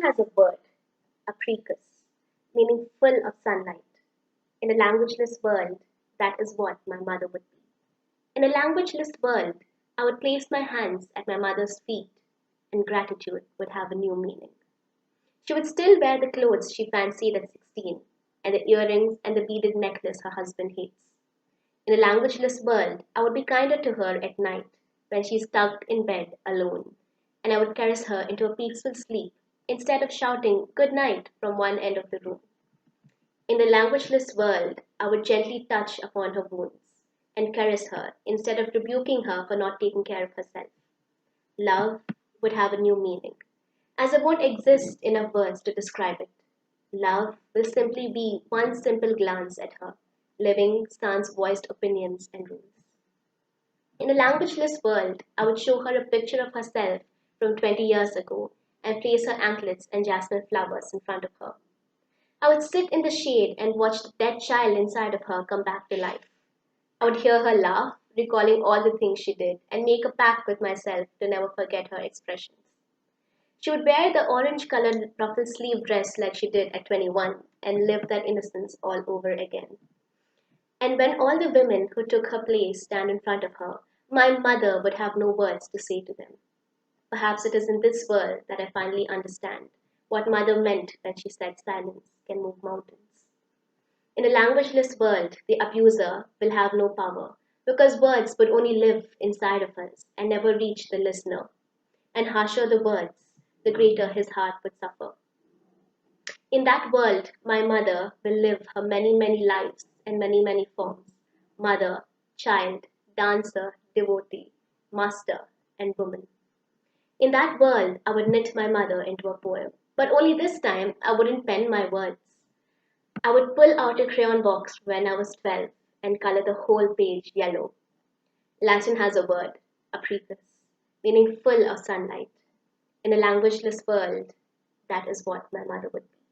has a word, Apricus, meaning full of sunlight. In a languageless world, that is what my mother would be. In a languageless world, I would place my hands at my mother's feet, and gratitude would have a new meaning. She would still wear the clothes she fancied at 16, and the earrings and the beaded necklace her husband hates. In a languageless world, I would be kinder to her at night when she is tucked in bed alone, and I would caress her into a peaceful sleep instead of shouting good night from one end of the room. In the languageless world, I would gently touch upon her wounds and caress her instead of rebuking her for not taking care of herself. Love would have a new meaning, as there won't exist enough words to describe it. Love will simply be one simple glance at her, living sans voiced opinions and rules. In a languageless world, I would show her a picture of herself from 20 years ago and place her anklets and jasmine flowers in front of her. I would sit in the shade and watch the dead child inside of her come back to life. I would hear her laugh, recalling all the things she did, and make a pact with myself to never forget her expressions. She would wear the orange colored ruffle sleeve dress like she did at 21 and live that innocence all over again. And when all the women who took her place stand in front of her, my mother would have no words to say to them. Perhaps it is in this world that I finally understand what mother meant when she said silence can move mountains. In a languageless world, the abuser will have no power because words would only live inside of us and never reach the listener. And harsher the words, the greater his heart would suffer. In that world, my mother will live her many, many lives and many, many forms: mother, child, dancer, devotee, master, and woman. In that world, I would knit my mother into a poem, but only this time I wouldn't pen my words. I would pull out a crayon box when I was 12 and color the whole page yellow. Latin has a word, apricus, meaning full of sunlight. In a languageless world, that is what my mother would be.